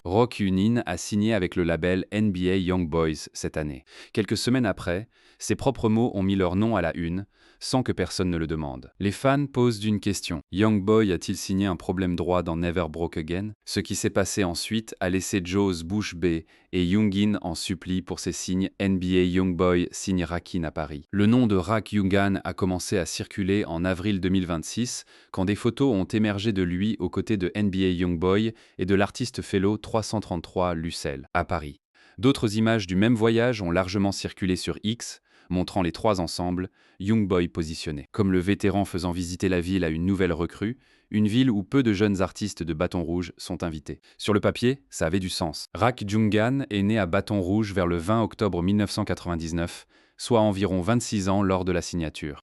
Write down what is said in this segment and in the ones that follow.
Rock Yunin a signé avec le label NBA Young Boys cette année. Quelques semaines après, ses propres mots ont mis leur nom à la une, sans que personne ne le demande. Les fans posent une question. Young Boy a-t-il signé un problème droit dans Never Broke Again? Ce qui s'est passé ensuite a laissé Joe's bouche bée et Youngin en supplie pour ses signes. NBA Young Boy signe Rakim à Paris. Le nom de Rak Youngan a commencé à circuler en avril 2026, quand des photos ont émergé de lui aux côtés de NBA Young Boy et de l'artiste fellow 333 Lucelle, à Paris. D'autres images du même voyage ont largement circulé sur X, montrant les trois ensemble, Young Boy positionnés. Comme le vétéran faisant visiter la ville à une nouvelle recrue, une ville où peu de jeunes artistes de Bâton Rouge sont invités. Sur le papier, ça avait du sens. Rak Jungan est né à Bâton Rouge vers le 20 octobre 1999, soit environ 26 ans lors de la signature.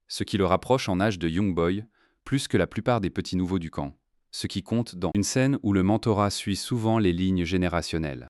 Ce qui le rapproche en âge de Young Boy, plus que la plupart des petits nouveaux du camp. Ce qui compte dans une scène où le mentorat suit souvent les lignes générationnelles.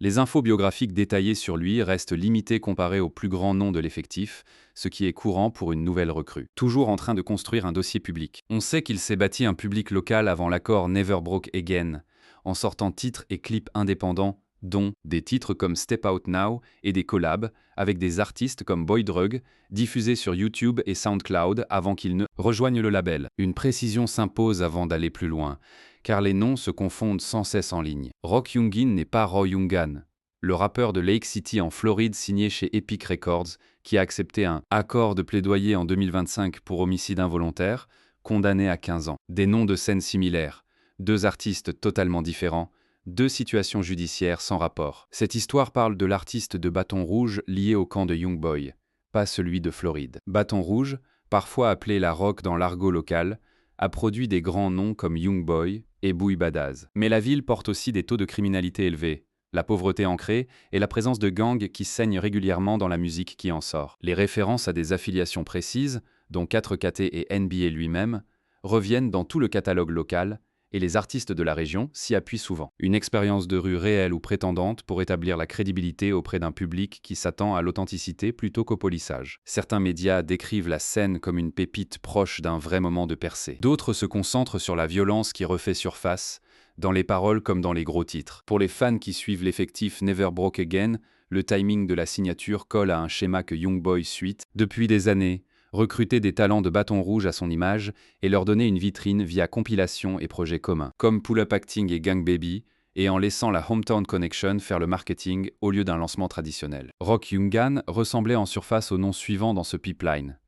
Les infos biographiques détaillées sur lui restent limitées comparées aux plus grands noms de l'effectif, ce qui est courant pour une nouvelle recrue. Toujours en train de construire un dossier public. On sait qu'il s'est bâti un public local avant l'accord Never Broke Again, en sortant titres et clips indépendants, dont des titres comme Step Out Now et des collabs avec des artistes comme Boy Drug, diffusés sur YouTube et SoundCloud avant qu'ils ne rejoignent le label. Une précision s'impose avant d'aller plus loin, car les noms se confondent sans cesse en ligne. Rock Youngin n'est pas Roy Youngan, le rappeur de Lake City en Floride signé chez Epic Records, qui a accepté un accord de plaidoyer en 2025 pour homicide involontaire, condamné à 15 ans. Des noms de scènes similaires, deux artistes totalement différents, deux situations judiciaires sans rapport. Cette histoire parle de l'artiste de Bâton Rouge lié au camp de Young Boy, pas celui de Floride. Bâton Rouge, parfois appelé la rock dans l'argot local, a produit des grands noms comme Young Boy et Bouy Badaz. Mais la ville porte aussi des taux de criminalité élevés, la pauvreté ancrée et la présence de gangs qui saignent régulièrement dans la musique qui en sort. Les références à des affiliations précises, dont 4KT et NBA lui-même, reviennent dans tout le catalogue local, et les artistes de la région s'y appuient souvent. Une expérience de rue réelle ou prétendante pour établir la crédibilité auprès d'un public qui s'attend à l'authenticité plutôt qu'au polissage. Certains médias décrivent la scène comme une pépite proche d'un vrai moment de percée. D'autres se concentrent sur la violence qui refait surface, dans les paroles comme dans les gros titres. Pour les fans qui suivent l'effectif Never Broke Again, le timing de la signature colle à un schéma que Young Boy suit depuis des années, recruter des talents de Bâton Rouge à son image et leur donner une vitrine via compilation et projets communs, comme Pull Up Acting et Gang Baby, et en laissant la Hometown Connection faire le marketing au lieu d'un lancement traditionnel. Rock Youngan ressemblait en surface au nom suivant dans ce pipeline,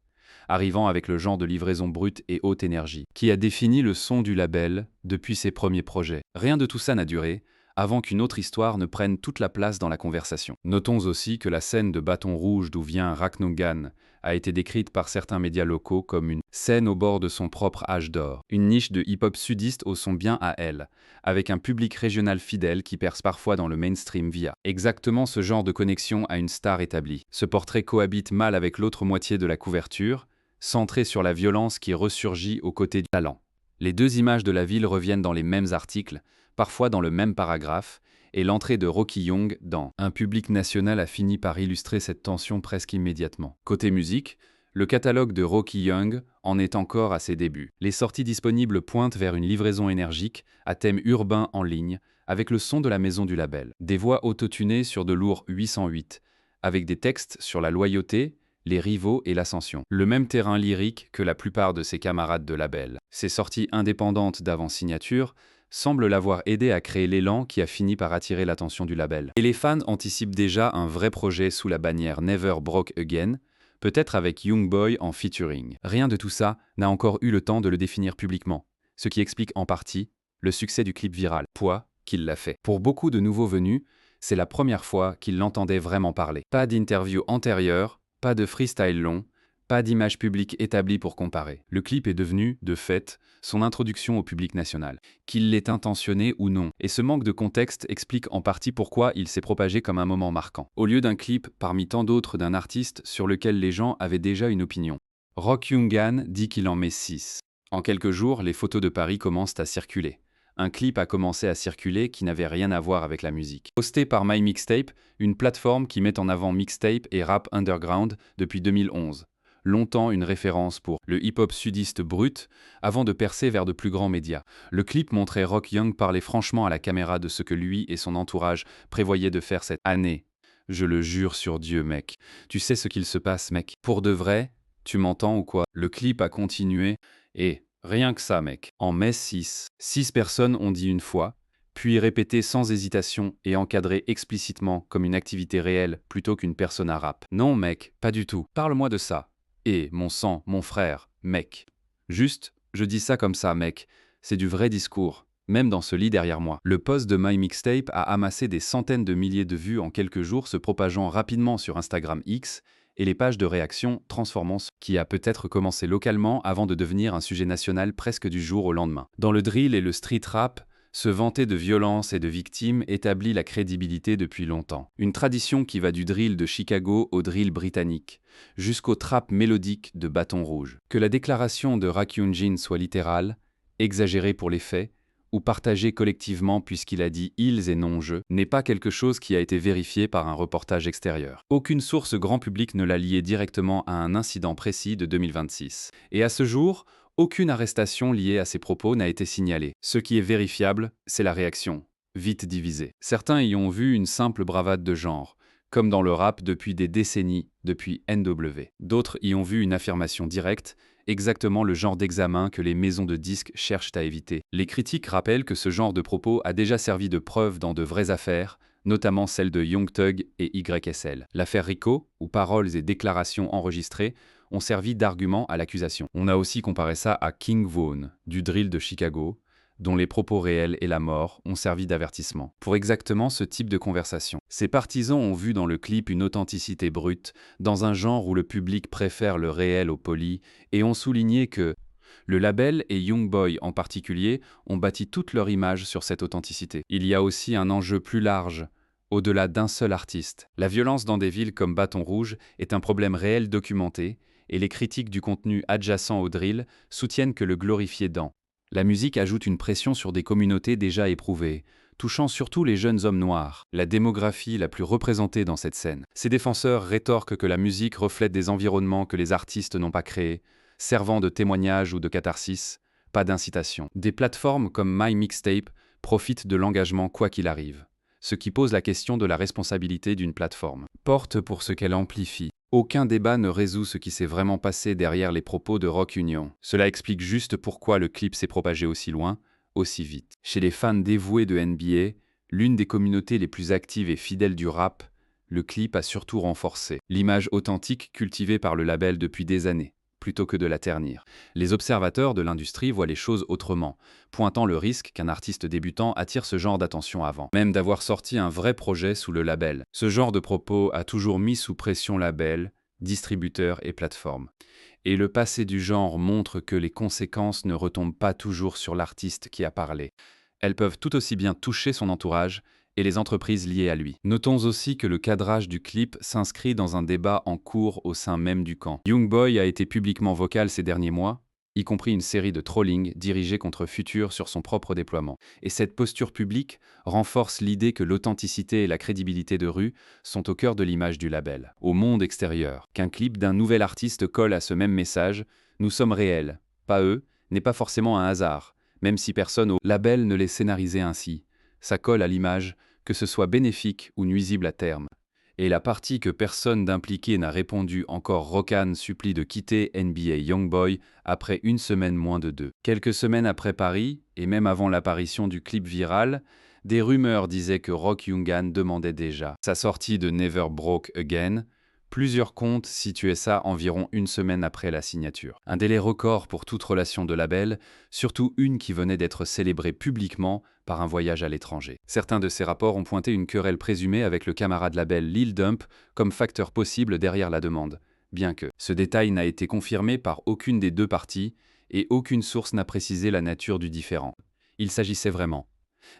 arrivant avec le genre de livraison brute et haute énergie, qui a défini le son du label depuis ses premiers projets. Rien de tout ça n'a duré, avant qu'une autre histoire ne prenne toute la place dans la conversation. Notons aussi que la scène de Bâton Rouge d'où vient Raknungan a été décrite par certains médias locaux comme une scène au bord de son propre âge d'or, une niche de hip-hop sudiste au son bien à elle, avec un public régional fidèle qui perce parfois dans le mainstream via exactement ce genre de connexion à une star établie. Ce portrait cohabite mal avec l'autre moitié de la couverture, centré sur la violence qui ressurgit aux côtés du talent. Les deux images de la ville reviennent dans les mêmes articles, parfois dans le même paragraphe, et l'entrée de Rocky Young dans Un public national a fini par illustrer cette tension presque immédiatement. Côté musique, le catalogue de Rocky Young en est encore à ses débuts. Les sorties disponibles pointent vers une livraison énergique, à thème urbain en ligne, avec le son de la maison du label. Des voix autotunées sur de lourds 808, avec des textes sur la loyauté, les rivaux et l'ascension. Le même terrain lyrique que la plupart de ses camarades de label. Ces sorties indépendantes d'avant-signature semble l'avoir aidé à créer l'élan qui a fini par attirer l'attention du label. Et les fans anticipent déjà un vrai projet sous la bannière Never Broke Again, peut-être avec Young Boy en featuring. Rien de tout ça n'a encore eu le temps de le définir publiquement, ce qui explique en partie le succès du clip viral, poids qu'il l'a fait. Pour beaucoup de nouveaux venus, c'est la première fois qu'ils l'entendaient vraiment parler. Pas d'interview antérieure, pas de freestyle long, pas d'image publique établie pour comparer. Le clip est devenu, de fait, son introduction au public national, qu'il l'ait intentionné ou non. Et ce manque de contexte explique en partie pourquoi il s'est propagé comme un moment marquant, au lieu d'un clip parmi tant d'autres d'un artiste sur lequel les gens avaient déjà une opinion. Rock Youngan dit qu'il en met 6. En quelques jours, les photos de Paris commencent à circuler. Un clip a commencé à circuler qui n'avait rien à voir avec la musique. Posté par My Mixtape, une plateforme qui met en avant mixtape et rap underground depuis 2011. longtemps une référence pour le hip-hop sudiste brut, avant de percer vers de plus grands médias. Le clip montrait Rock Young parler franchement à la caméra de ce que lui et son entourage prévoyaient de faire cette année. Je le jure sur Dieu, mec. Tu sais ce qu'il se passe, mec. Pour de vrai, tu m'entends ou quoi? Le clip a continué, et rien que ça, mec. En mai 6 personnes ont dit une fois, puis répété sans hésitation et encadré explicitement comme une activité réelle plutôt qu'une persona rap. Non, mec, pas du tout. Parle-moi de ça. Et, mon sang, mon frère, mec. Juste, je dis ça comme ça, mec. C'est du vrai discours. Même dans ce lit derrière moi. Le post de My Mixtape a amassé des centaines de milliers de vues en quelques jours, se propageant rapidement sur Instagram X, et les pages de réaction transformant ce qui a peut-être commencé localement avant de devenir un sujet national presque du jour au lendemain. Dans le drill et le street rap, se vanter de violence et de victimes établit la crédibilité depuis longtemps. Une tradition qui va du drill de Chicago au drill britannique, jusqu'au trap mélodique de Bâton Rouge. Que la déclaration de Rakyunjin soit littérale, exagérée pour les faits, ou partagée collectivement puisqu'il a dit « ils » et non « je », n'est pas quelque chose qui a été vérifié par un reportage extérieur. Aucune source grand public ne l'a lié directement à un incident précis de 2026. Et à ce jour, aucune arrestation liée à ces propos n'a été signalée. Ce qui est vérifiable, c'est la réaction, vite divisée. Certains y ont vu une simple bravade de genre, comme dans le rap depuis des décennies, depuis NW. D'autres y ont vu une affirmation directe, exactement le genre d'examen que les maisons de disques cherchent à éviter. Les critiques rappellent que ce genre de propos a déjà servi de preuve dans de vraies affaires, notamment celles de Young Thug et YSL. L'affaire Rico, où paroles et déclarations enregistrées ont servi d'argument à l'accusation. On a aussi comparé ça à King Von, du drill de Chicago, dont les propos réels et la mort ont servi d'avertissement. Pour exactement ce type de conversation. Ses partisans ont vu dans le clip une authenticité brute, dans un genre où le public préfère le réel au poli, et ont souligné que le label et Youngboy en particulier ont bâti toute leur image sur cette authenticité. Il y a aussi un enjeu plus large, au-delà d'un seul artiste. La violence dans des villes comme Bâton Rouge est un problème réel documenté, et les critiques du contenu adjacent au drill soutiennent que le glorifier dans la musique ajoute une pression sur des communautés déjà éprouvées, touchant surtout les jeunes hommes noirs, la démographie la plus représentée dans cette scène. Ces défenseurs rétorquent que la musique reflète des environnements que les artistes n'ont pas créés, servant de témoignage ou de catharsis, pas d'incitation. Des plateformes comme My Mixtape profitent de l'engagement quoi qu'il arrive, ce qui pose la question de la responsabilité d'une plateforme. Porte pour ce qu'elle amplifie. Aucun débat ne résout ce qui s'est vraiment passé derrière les propos de Rock Union. Cela explique juste pourquoi le clip s'est propagé aussi loin, aussi vite. Chez les fans dévoués de NBA, l'une des communautés les plus actives et fidèles du rap, le clip a surtout renforcé l'image authentique cultivée par le label depuis des années, plutôt que de la ternir. Les observateurs de l'industrie voient les choses autrement, pointant le risque qu'un artiste débutant attire ce genre d'attention avant même d'avoir sorti un vrai projet sous le label. Ce genre de propos a toujours mis sous pression label, distributeurs et plateformes. Et le passé du genre montre que les conséquences ne retombent pas toujours sur l'artiste qui a parlé. Elles peuvent tout aussi bien toucher son entourage et les entreprises liées à lui. Notons aussi que le cadrage du clip s'inscrit dans un débat en cours au sein même du camp. Youngboy a été publiquement vocal ces derniers mois, y compris une série de trollings dirigés contre Future sur son propre déploiement. Et cette posture publique renforce l'idée que l'authenticité et la crédibilité de Rue sont au cœur de l'image du label. Au monde extérieur, qu'un clip d'un nouvel artiste colle à ce même message, nous sommes réels, pas eux, n'est pas forcément un hasard, même si personne au label ne l'ait scénarisé ainsi. Ça colle à l'image, que ce soit bénéfique ou nuisible à terme. Et la partie que personne d'impliqué n'a répondu encore Rokan supplie de quitter NBA Youngboy après une semaine moins de 2. Quelques semaines après Paris, et même avant l'apparition du clip viral, des rumeurs disaient que Rock Youngan demandait déjà sa sortie de Never Broke Again. Plusieurs comptes situaient ça environ une semaine après la signature. Un délai record pour toute relation de label, surtout une qui venait d'être célébrée publiquement par un voyage à l'étranger. Certains de ces rapports ont pointé une querelle présumée avec le camarade label Lil Dump comme facteur possible derrière la demande, bien que ce détail n'a été confirmé par aucune des deux parties et aucune source n'a précisé la nature du différend. Il s'agissait vraiment.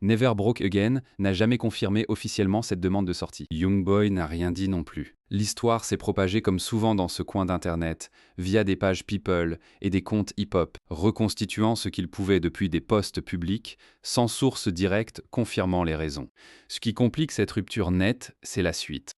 Never Broke Again n'a jamais confirmé officiellement cette demande de sortie. Youngboy n'a rien dit non plus. L'histoire s'est propagée comme souvent dans ce coin d'internet, via des pages People et des comptes hip-hop, reconstituant ce qu'ils pouvaient depuis des posts publics, sans source directe confirmant les raisons. Ce qui complique cette rupture nette, c'est la suite.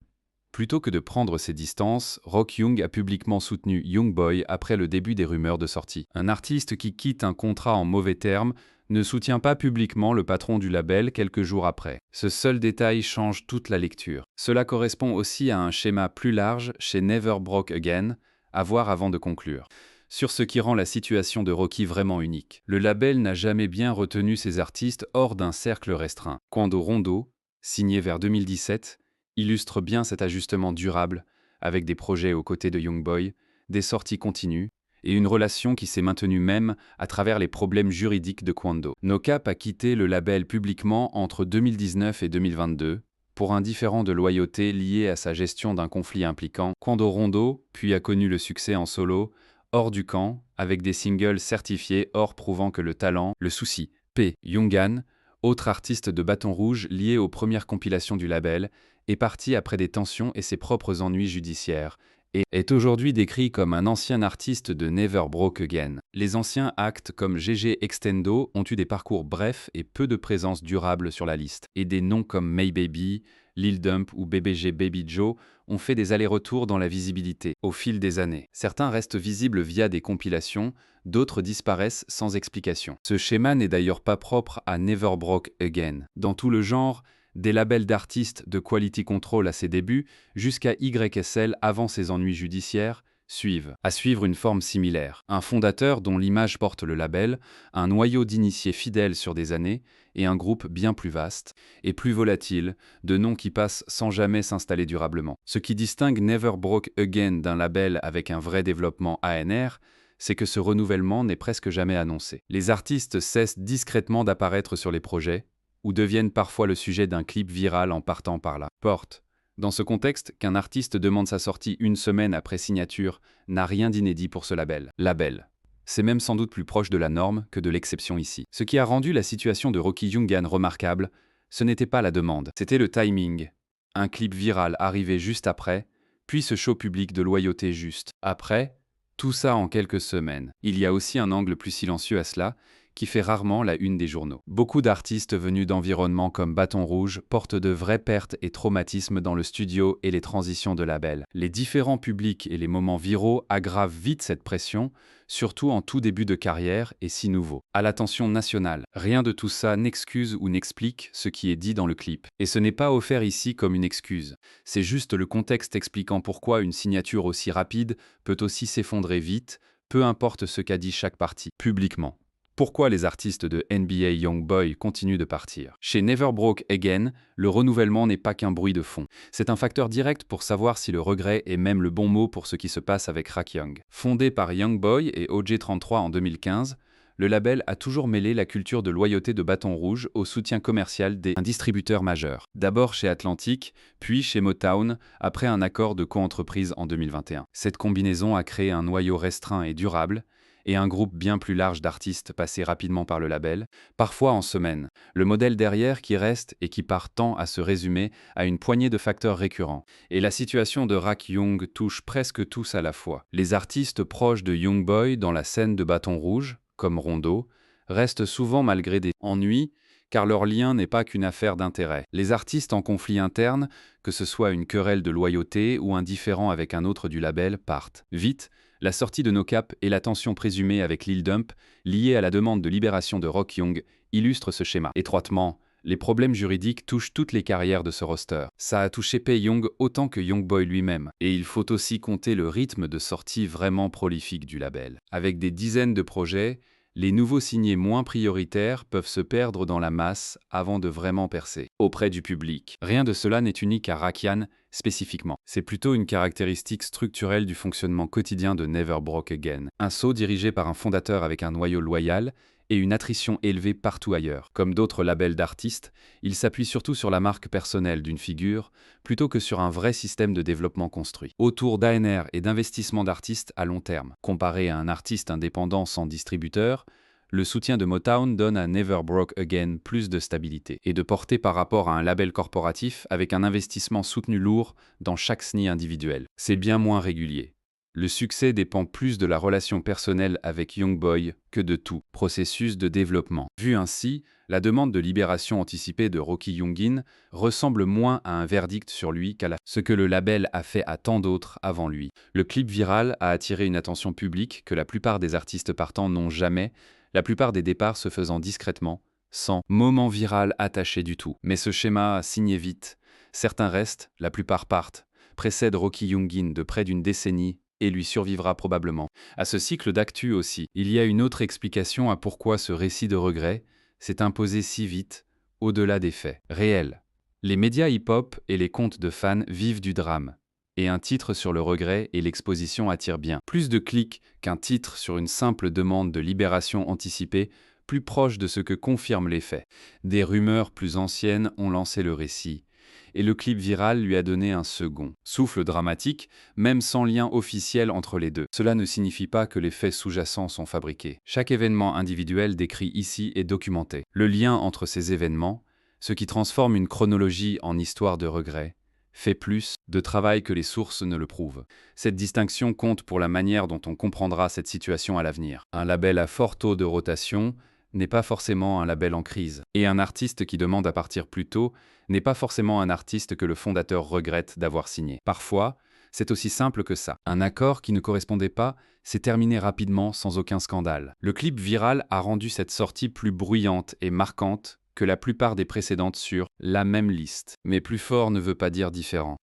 Plutôt que de prendre ses distances, Rock Young a publiquement soutenu Youngboy après le début des rumeurs de sortie. Un artiste qui quitte un contrat en mauvais termes ne soutient pas publiquement le patron du label quelques jours après. Ce seul détail change toute la lecture. Cela correspond aussi à un schéma plus large chez Never Broke Again, à voir avant de conclure. Sur ce qui rend la situation de Rocky vraiment unique. Le label n'a jamais bien retenu ses artistes hors d'un cercle restreint. Quando Rondo, signé vers 2017, illustre bien cet ajustement durable, avec des projets aux côtés de Youngboy, des sorties continues, et une relation qui s'est maintenue même à travers les problèmes juridiques de Quando. No Cap a quitté le label publiquement entre 2019 et 2022, pour un différend de loyauté lié à sa gestion d'un conflit impliquant Quando Rondo, puis a connu le succès en solo, hors du camp, avec des singles certifiés hors prouvant que le talent, le souci. P. Youngan, autre artiste de Bâton Rouge lié aux premières compilations du label, est parti après des tensions et ses propres ennuis judiciaires, et est aujourd'hui décrit comme un ancien artiste de Never Broke Again. Les anciens actes comme GG Extendo ont eu des parcours brefs et peu de présence durable sur la liste, et des noms comme Maybaby, Lil Dump ou BBG Baby Joe ont fait des allers-retours dans la visibilité au fil des années. Certains restent visibles via des compilations, d'autres disparaissent sans explication. Ce schéma n'est d'ailleurs pas propre à Never Broke Again. Dans tout le genre, des labels d'artistes de Quality Control à ses débuts jusqu'à YSL avant ses ennuis judiciaires, suivent. À suivre une forme similaire. Un fondateur dont l'image porte le label, un noyau d'initiés fidèles sur des années, et un groupe bien plus vaste, et plus volatile, de noms qui passent sans jamais s'installer durablement. Ce qui distingue Never Broke Again d'un label avec un vrai développement ANR, c'est que ce renouvellement n'est presque jamais annoncé. Les artistes cessent discrètement d'apparaître sur les projets, ou deviennent parfois le sujet d'un clip viral en partant par là. Porte. Dans ce contexte, qu'un artiste demande sa sortie une semaine après signature n'a rien d'inédit pour ce label. C'est même sans doute plus proche de la norme que de l'exception ici. Ce qui a rendu la situation de Rocky Youngan remarquable, ce n'était pas la demande, c'était le timing. Un clip viral arrivé juste après, puis ce show public de loyauté juste après, tout ça en quelques semaines. Il y a aussi un angle plus silencieux à cela, qui fait rarement la une des journaux. Beaucoup d'artistes venus d'environnements comme Bâton Rouge portent de vraies pertes et traumatismes dans le studio et les transitions de label. Les différents publics et les moments viraux aggravent vite cette pression, surtout en tout début de carrière et si nouveau. À l'attention nationale, rien de tout ça n'excuse ou n'explique ce qui est dit dans le clip. Et ce n'est pas offert ici comme une excuse. C'est juste le contexte expliquant pourquoi une signature aussi rapide peut aussi s'effondrer vite, peu importe ce qu'a dit chaque partie, publiquement. Pourquoi les artistes de NBA Youngboy continuent de partir? Chez Never Broke Again, le renouvellement n'est pas qu'un bruit de fond. C'est un facteur direct pour savoir si le regret est même le bon mot pour ce qui se passe avec Rak Young. Fondé par Youngboy et OJ33 en 2015, le label a toujours mêlé la culture de loyauté de Bâton Rouge au soutien commercial des distributeurs majeurs. D'abord chez Atlantic, puis chez Motown, après un accord de coentreprise en 2021. Cette combinaison a créé un noyau restreint et durable, et un groupe bien plus large d'artistes passés rapidement par le label, parfois en semaine. Le modèle derrière qui reste et qui part tend à se résumer à une poignée de facteurs récurrents. Et la situation de Rak Young touche presque tous à la fois. Les artistes proches de Youngboy dans la scène de Bâton Rouge, comme Rondo, restent souvent malgré des ennuis, car leur lien n'est pas qu'une affaire d'intérêt. Les artistes en conflit interne, que ce soit une querelle de loyauté ou un différend avec un autre du label, partent. Vite, la sortie de No Cap et la tension présumée avec Lil Dump, liée à la demande de libération de Rock Young, illustrent ce schéma. Étroitement, les problèmes juridiques touchent toutes les carrières de ce roster. Ça a touché P. Young autant que Youngboy lui-même. Et il faut aussi compter le rythme de sortie vraiment prolifique du label. Avec des dizaines de projets, les nouveaux signés moins prioritaires peuvent se perdre dans la masse avant de vraiment percer auprès du public. Rien de cela n'est unique à Rakian spécifiquement. C'est plutôt une caractéristique structurelle du fonctionnement quotidien de Never Broke Again. Un saut dirigé par un fondateur avec un noyau loyal et une attrition élevée partout ailleurs. Comme d'autres labels d'artistes, il s'appuie surtout sur la marque personnelle d'une figure, plutôt que sur un vrai système de développement construit, autour d'ANR et d'investissement d'artistes à long terme. Comparé à un artiste indépendant sans distributeur, le soutien de Motown donne à Never Broke Again plus de stabilité et de portée par rapport à un label corporatif avec un investissement soutenu lourd dans chaque SNI individuel. C'est bien moins régulier. Le succès dépend plus de la relation personnelle avec Youngboy que de tout processus de développement. Vu ainsi, la demande de libération anticipée de Rocky Youngin ressemble moins à un verdict sur lui qu'à ce que le label a fait à tant d'autres avant lui. Le clip viral a attiré une attention publique que la plupart des artistes partants n'ont jamais, la plupart des départs se faisant discrètement, sans moment viral attaché du tout. Mais ce schéma a signé vite. Certains restent, la plupart partent, précède Rocky Youngin de près d'une décennie et lui survivra probablement. À ce cycle d'actu aussi, il y a une autre explication à pourquoi ce récit de regret s'est imposé si vite, au-delà des faits réels. Les médias hip-hop et les comptes de fans vivent du drame, et un titre sur le regret et l'exposition attire bien. Plus de clics qu'un titre sur une simple demande de libération anticipée, plus proche de ce que confirment les faits. Des rumeurs plus anciennes ont lancé le récit, et le clip viral lui a donné un second souffle dramatique, même sans lien officiel entre les deux. Cela ne signifie pas que les faits sous-jacents sont fabriqués. Chaque événement individuel décrit ici est documenté. Le lien entre ces événements, ce qui transforme une chronologie en histoire de regret, fait plus de travail que les sources ne le prouvent. Cette distinction compte pour la manière dont on comprendra cette situation à l'avenir. Un label à fort taux de rotation n'est pas forcément un label en crise. Et un artiste qui demande à partir plus tôt n'est pas forcément un artiste que le fondateur regrette d'avoir signé. Parfois, c'est aussi simple que ça. Un accord qui ne correspondait pas s'est terminé rapidement sans aucun scandale. Le clip viral a rendu cette sortie plus bruyante et marquante que la plupart des précédentes sur la même liste. Mais plus fort ne veut pas dire différent.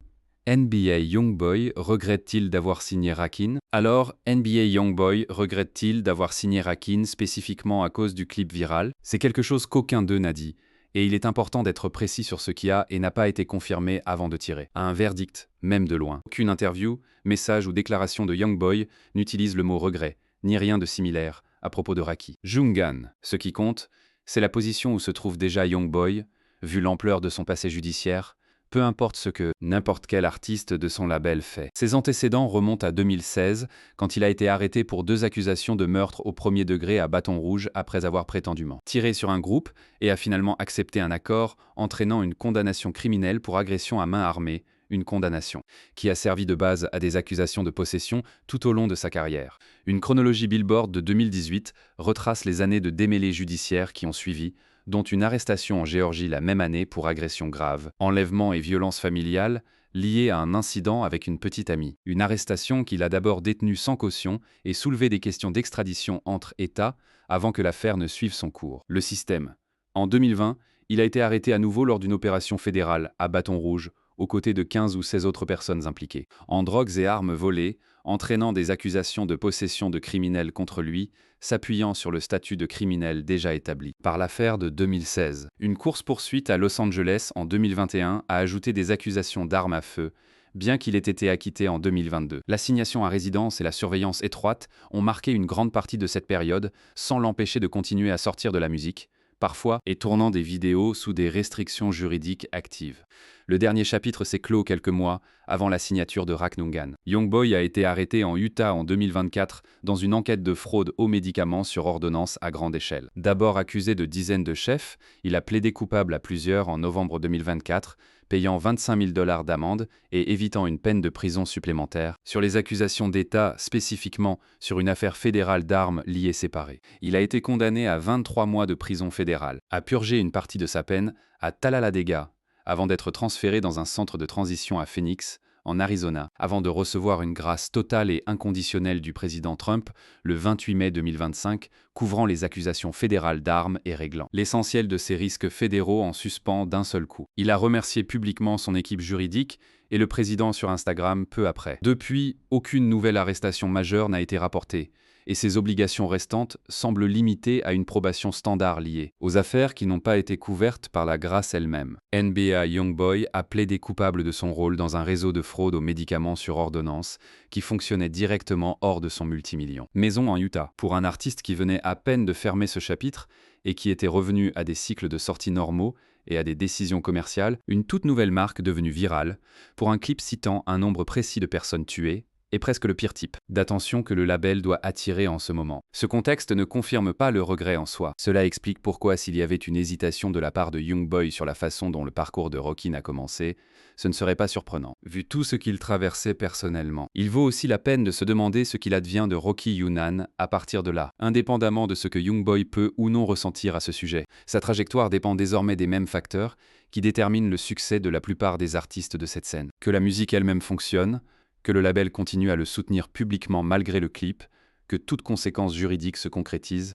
NBA Youngboy regrette-t-il d'avoir signé Rakim? Alors, NBA Youngboy regrette-t-il d'avoir signé Rakim spécifiquement à cause du clip viral? C'est quelque chose qu'aucun d'eux n'a dit, et il est important d'être précis sur ce qui a et n'a pas été confirmé avant de tirer un verdict, même de loin. Aucune interview, message ou déclaration de Youngboy n'utilise le mot regret, ni rien de similaire à propos de Rakim. Jungan, ce qui compte, c'est la position où se trouve déjà Youngboy, vu l'ampleur de son passé judiciaire, peu importe ce que n'importe quel artiste de son label fait. Ses antécédents remontent à 2016, quand il a été arrêté pour 2 accusations de meurtre au premier degré à bâton rouge après avoir prétendument tiré sur un groupe et a finalement accepté un accord entraînant une condamnation criminelle pour agression à main armée, une condamnation qui a servi de base à des accusations de possession tout au long de sa carrière. Une chronologie Billboard de 2018 retrace les années de démêlés judiciaires qui ont suivi, dont une arrestation en Géorgie la même année pour agression grave, enlèvement et violence familiale liée à un incident avec une petite amie. Une arrestation qu'il a d'abord détenue sans caution et soulevé des questions d'extradition entre États avant que l'affaire ne suive son cours. Le système. En 2020, il a été arrêté à nouveau lors d'une opération fédérale à bâton rouge, aux côtés de 15 ou 16 autres personnes impliquées, en drogues et armes volées, entraînant des accusations de possession de criminels contre lui, s'appuyant sur le statut de criminel déjà établi par l'affaire de 2016. Une course-poursuite à Los Angeles en 2021 a ajouté des accusations d'armes à feu, bien qu'il ait été acquitté en 2022. L'assignation à résidence et la surveillance étroite ont marqué une grande partie de cette période, sans l'empêcher de continuer à sortir de la musique, parfois et tournant des vidéos sous des restrictions juridiques actives. Le dernier chapitre s'est clos quelques mois avant la signature de Rakim. Youngboy a été arrêté en Utah en 2024 dans une enquête de fraude aux médicaments sur ordonnance à grande échelle. D'abord accusé de dizaines de chefs, il a plaidé coupable à plusieurs en novembre 2024, payant 25 000 $ d'amende et évitant une peine de prison supplémentaire sur les accusations d'État, spécifiquement sur une affaire fédérale d'armes liées séparées. Il a été condamné à 23 mois de prison fédérale, a purgé une partie de sa peine à Talladega, avant d'être transféré dans un centre de transition à Phoenix, en Arizona, avant de recevoir une grâce totale et inconditionnelle du président Trump le 28 mai 2025, couvrant les accusations fédérales d'armes et réglant l'essentiel de ces risques fédéraux en suspens d'un seul coup. Il a remercié publiquement son équipe juridique et le président sur Instagram peu après. Depuis, aucune nouvelle arrestation majeure n'a été rapportée, et ses obligations restantes semblent limitées à une probation standard liée aux affaires qui n'ont pas été couvertes par la grâce elle-même. NBA Youngboy a plaidé coupable de son rôle dans un réseau de fraude aux médicaments sur ordonnance qui fonctionnait directement hors de son multimillion. Maison en Utah. Pour un artiste qui venait à peine de fermer ce chapitre et qui était revenu à des cycles de sorties normaux et à des décisions commerciales, une toute nouvelle marque devenue virale, pour un clip citant un nombre précis de personnes tuées, est presque le pire type d'attention que le label doit attirer en ce moment. Ce contexte ne confirme pas le regret en soi. Cela explique pourquoi, s'il y avait une hésitation de la part de Youngboy sur la façon dont le parcours de Rockin a commencé, ce ne serait pas surprenant, vu tout ce qu'il traversait personnellement. Il vaut aussi la peine de se demander ce qu'il advient de Rocky Yunnan à partir de là, indépendamment de ce que Youngboy peut ou non ressentir à ce sujet. Sa trajectoire dépend désormais des mêmes facteurs qui déterminent le succès de la plupart des artistes de cette scène. Que la musique elle-même fonctionne, que le label continue à le soutenir publiquement malgré le clip, que toute conséquence juridique se concrétise,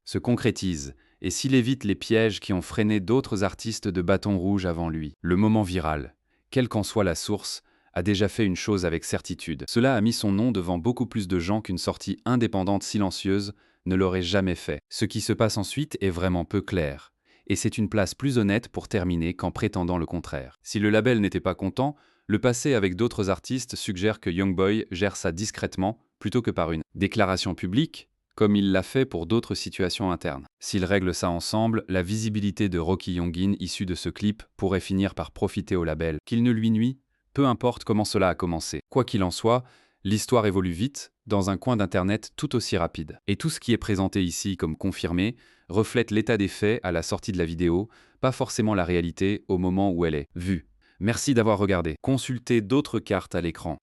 et s'il évite les pièges qui ont freiné d'autres artistes de bâton rouge avant lui. Le moment viral, quelle qu'en soit la source, a déjà fait une chose avec certitude. Cela a mis son nom devant beaucoup plus de gens qu'une sortie indépendante silencieuse ne l'aurait jamais fait. Ce qui se passe ensuite est vraiment peu clair. Et c'est une place plus honnête pour terminer qu'en prétendant le contraire. Si le label n'était pas content, le passé avec d'autres artistes suggère que Youngboy gère ça discrètement plutôt que par une déclaration publique, comme il l'a fait pour d'autres situations internes. S'ils règlent ça ensemble, la visibilité de Rocky Yongin issue de ce clip pourrait finir par profiter au label. Qu'il ne lui nuit, peu importe comment cela a commencé. Quoi qu'il en soit, l'histoire évolue vite, dans un coin d'internet tout aussi rapide. Et tout ce qui est présenté ici comme confirmé reflète l'état des faits à la sortie de la vidéo, pas forcément la réalité au moment où elle est vue. Merci d'avoir regardé. Consultez d'autres cartes à l'écran.